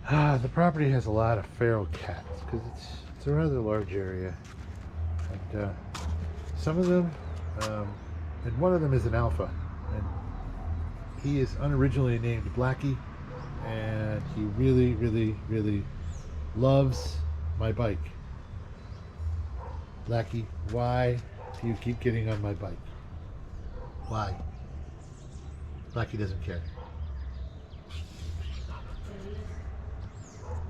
The property has a lot of feral cats because it's a rather large area, and some of them, um, and one of them is an alpha, and he is unoriginally named Blackie, and he really, really, really loves my bike. Blackie, why do you keep getting on my bike? Why? Blackie doesn't care.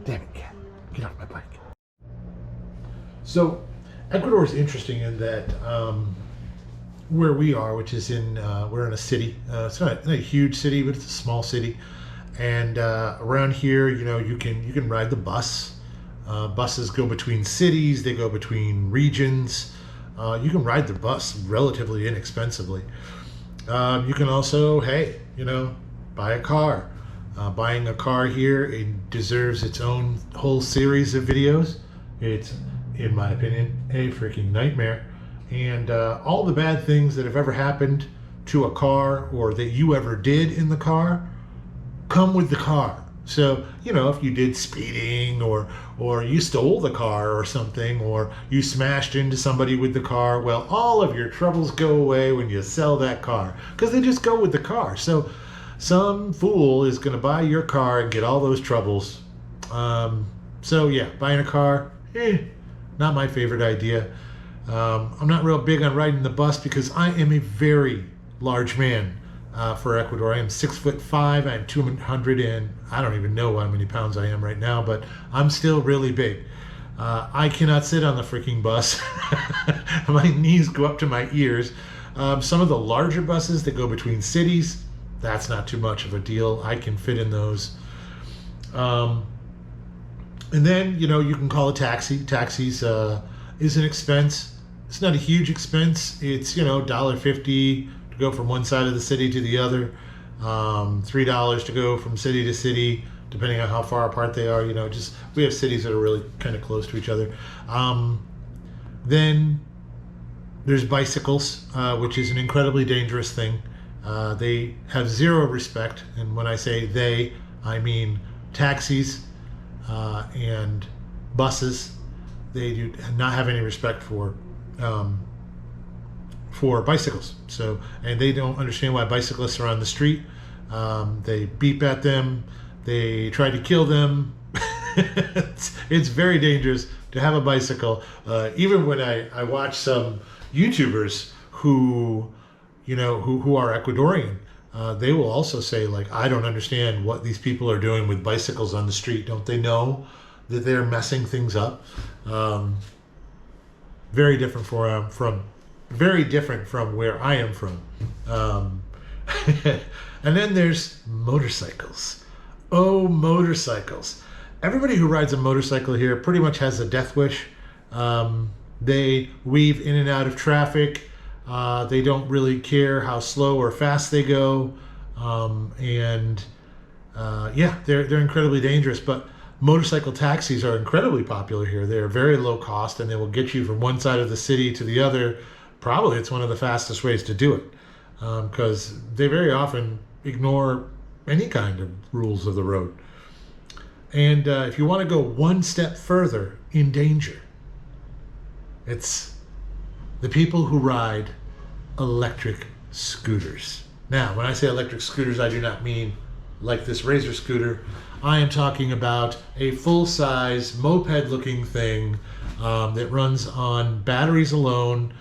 Damn it, cat. Get off my bike. So, Ecuador is interesting in that where we are, which is we're in a city. It's not a huge city, but it's a small city. And around here, you can ride the bus. Buses go between cities. They go between regions. You can ride the bus relatively inexpensively. You can also, buy a car. Buying a car here, it deserves its own whole series of videos. It's, in my opinion, a freaking nightmare. And all the bad things that have ever happened to a car or that you ever did in the car come with the car. So, if you did speeding or you stole the car or something, or you smashed into somebody with the car, well, all of your troubles go away when you sell that car because they just go with the car. So some fool is going to buy your car and get all those troubles. So yeah, buying a car, not my favorite idea. I'm not real big on riding the bus because I am a very large man for Ecuador. I am 6'5". I am 200 and I don't even know how many pounds I am right now, but I'm still really big. I cannot sit on the freaking bus. My knees go up to my ears. Some of the larger buses that go between cities, that's not too much of a deal. I can fit in those. And then, you can call a taxi. Taxis is an expense. It's not a huge expense. It's, $1.50 to go from one side of the city to the other. $3 to go from city to city, depending on how far apart they are. We have cities that are really kind of close to each other. Then there's bicycles, which is an incredibly dangerous thing. They have zero respect, and when I say they, I mean taxis and buses. They do not have any respect for bicycles. So, and they don't understand why bicyclists are on the street. They beep at them. They try to kill them. It's very dangerous to have a bicycle. Even when I watch some YouTubers who are Ecuadorian, they will also say, like, I don't understand what these people are doing with bicycles on the street. Don't they know that they're messing things up? Very different very different from where I am from. And then there's motorcycles. Oh, motorcycles. Everybody who rides a motorcycle here pretty much has a death wish. They weave in and out of traffic. They don't really care how slow or fast they go. They're incredibly dangerous. But motorcycle taxis are incredibly popular here. They're very low cost, and they will get you from one side of the city to the other. Probably it's one of the fastest ways to do it, because they very often ignore any kind of rules of the road. And if you want to go one step further in danger, it's the people who ride electric scooters. Now, when I say electric scooters, I do not mean like this Razor scooter. I am talking about a full-size moped-looking thing that runs on batteries alone.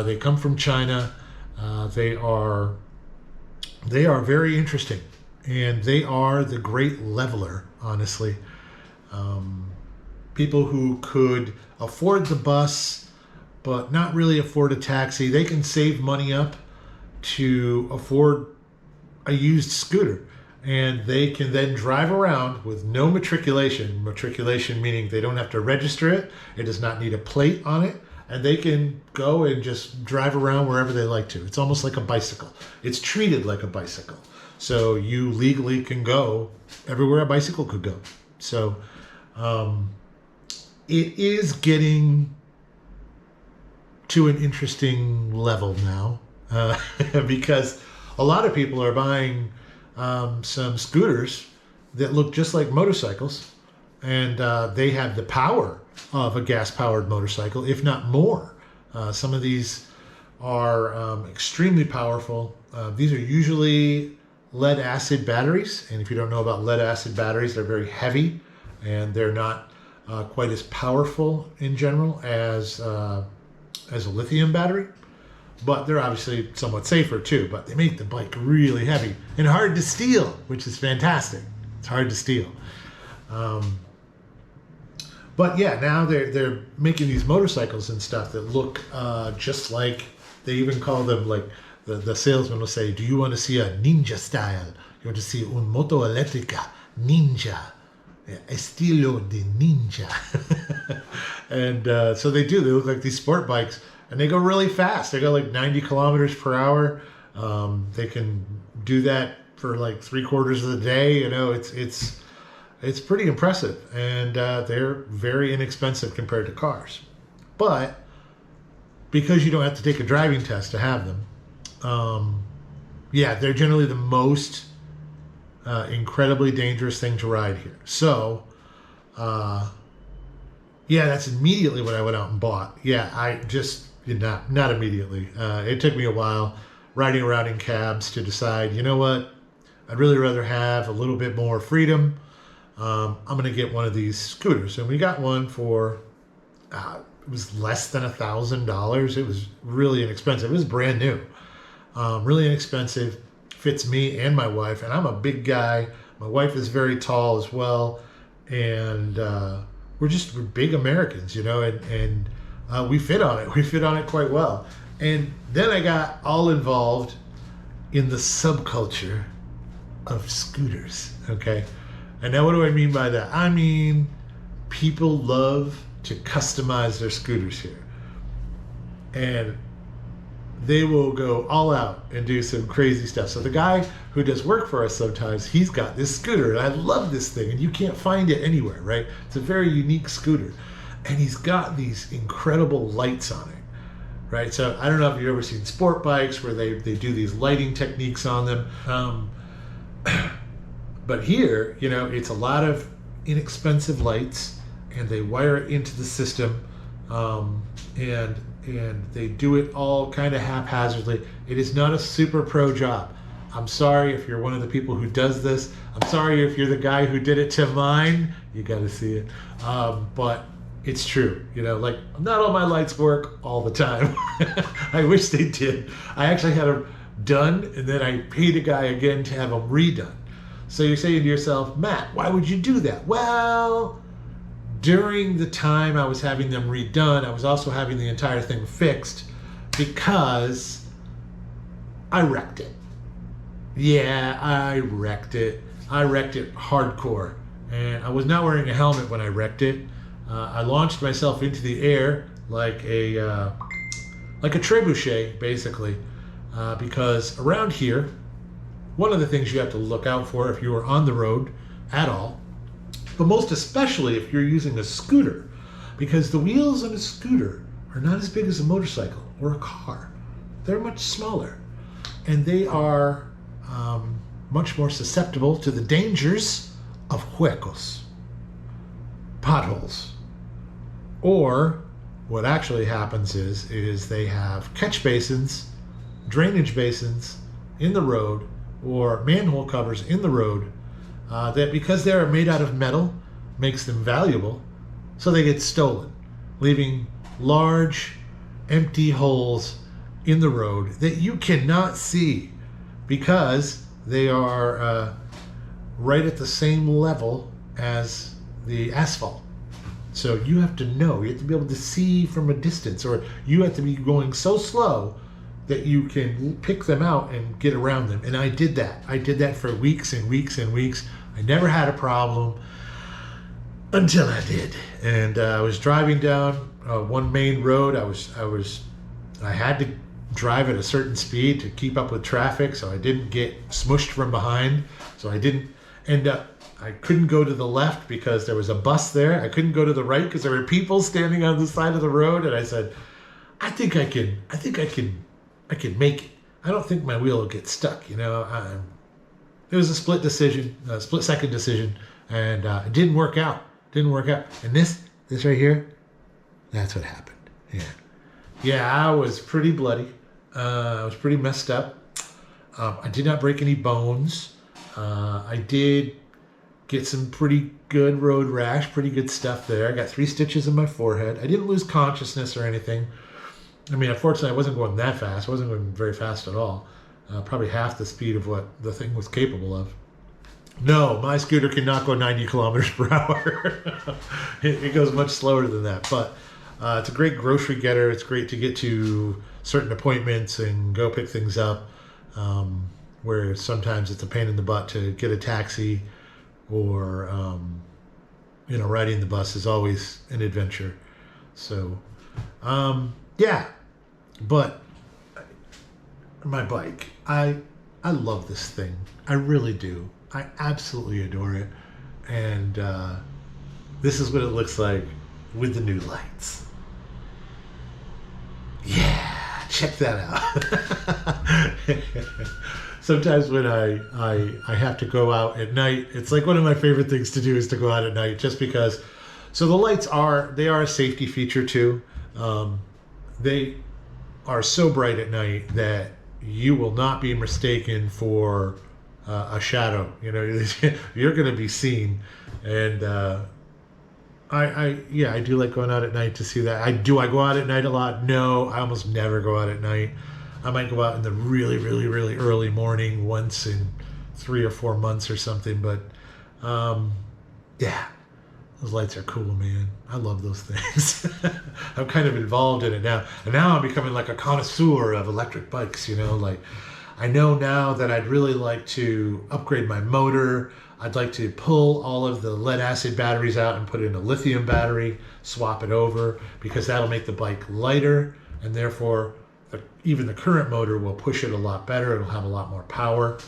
They come from China. They are very interesting, and they are the great leveler, honestly. People who could afford the bus but not really afford a taxi, they can save money up to afford a used scooter. And they can then drive around with no matriculation. Matriculation meaning they don't have to register it. It does not need a plate on it. And they can go and just drive around wherever they like to. It's almost like a bicycle. It's treated like a bicycle. So you legally can go everywhere a bicycle could go. So it is getting to an interesting level now because a lot of people are buying some scooters that look just like motorcycles, and they have the power of a gas-powered motorcycle, if not more. Some of these are extremely powerful. These are usually lead-acid batteries, and if you don't know about lead-acid batteries, they're very heavy, and they're not quite as powerful in general as a lithium battery. But they're obviously somewhat safer too. But they make the bike really heavy and hard to steal, which is fantastic. It's hard to steal. But yeah, now they're making these motorcycles and stuff that look just like, they even call them, like the salesman will say, do you want to see a ninja style? You want to see un moto eléctrica ninja, estilo de ninja. And so they do. They look like these sport bikes. And they go really fast. They go like 90 kilometers per hour. They can do that for like 3/4 of the day. You know, it's pretty impressive. And they're very inexpensive compared to cars. But because you don't have to take a driving test to have them, yeah, they're generally the most incredibly dangerous thing to ride here. So, yeah, that's immediately what I went out and bought. Yeah, I just... Not immediately. It took me a while riding around in cabs to decide, you know what, I'd really rather have a little bit more freedom. I'm going to get one of these scooters. And we got one for, it was less than $1,000. It was really inexpensive. It was brand new. Really inexpensive. Fits me and my wife. And I'm a big guy. My wife is very tall as well. And we're big Americans, you know, and we fit on it. We fit on it quite well. And then I got all involved in the subculture of scooters, okay? And now what do I mean by that? I mean, people love to customize their scooters here. And they will go all out and do some crazy stuff. So the guy who does work for us sometimes, he's got this scooter, and I love this thing, and you can't find it anywhere, right? It's a very unique scooter. And he's got these incredible lights on it, right? So I don't know if you've ever seen sport bikes where they do these lighting techniques on them. But here, you know, it's a lot of inexpensive lights, and they wire it into the system, and they do it all kind of haphazardly. It is not a super pro job. I'm sorry if you're one of the people who does this. I'm sorry if you're the guy who did it to mine. You got to see it. But it's true, you know, like, not all my lights work all the time. I wish they did. I actually had them done, and then I paid a guy again to have them redone. So you're saying to yourself, Matt, why would you do that? Well, during the time I was having them redone, I was also having the entire thing fixed because I wrecked it. Yeah, I wrecked it. I wrecked it hardcore. And I was not wearing a helmet when I wrecked it. I launched myself into the air like a trebuchet, basically, because around here, one of the things you have to look out for if you are on the road at all, but most especially if you're using a scooter, because the wheels on a scooter are not as big as a motorcycle or a car. They're much smaller, and they are much more susceptible to the dangers of huecos, potholes. Or what actually happens is they have catch basins, drainage basins in the road, or manhole covers in the road that, because they're made out of metal, makes them valuable, so they get stolen, leaving large empty holes in the road that you cannot see because they are right at the same level as the asphalt. So you have to know, you have to be able to see from a distance, or you have to be going so slow that you can pick them out and get around them. And I did that. I did that for weeks and weeks and weeks. I never had a problem until I did. And I was driving down one main road. I had to drive at a certain speed to keep up with traffic, so I didn't get smushed from behind. So I didn't end up, I couldn't go to the left because there was a bus there. I couldn't go to the right because there were people standing on the side of the road. And I said, I think I can make it. I don't think my wheel will get stuck. You know, it was a split second decision, and it didn't work out. Didn't work out. And this right here, that's what happened. Yeah. Yeah, I was pretty bloody. I was pretty messed up. I did not break any bones. I did get some pretty good road rash, pretty good stuff there. I got 3 stitches in my forehead. I didn't lose consciousness or anything. I mean, unfortunately, I wasn't going that fast. I wasn't going very fast at all. Probably half the speed of what the thing was capable of. No, my scooter cannot go 90 kilometers per hour. It goes much slower than that. But it's a great grocery getter. It's great to get to certain appointments and go pick things up. Where sometimes it's a pain in the butt to get a taxi, or riding the bus is always an adventure. So yeah, but my bike, I love this thing. I really do. I absolutely adore it. And this is what it looks like with the new lights. Yeah, check that out. Sometimes when I have to go out at night, it's like one of my favorite things to do is to go out at night, just because. So the lights are a safety feature too. They are so bright at night that you will not be mistaken for a shadow. You're going to be seen. And I do like going out at night to see that. I go out at night a lot? No, I almost never go out at night. I might go out in the really, really, really early morning once in 3 or 4 months or something. But yeah, those lights are cool, man. I love those things. I'm kind of involved in it now. And now I'm becoming like a connoisseur of electric bikes, Like, I know now that I'd really like to upgrade my motor. I'd like to pull all of the lead acid batteries out and put in a lithium battery, swap it over, because that'll make the bike lighter, and therefore even the current motor will push it a lot better. It'll have a lot more power.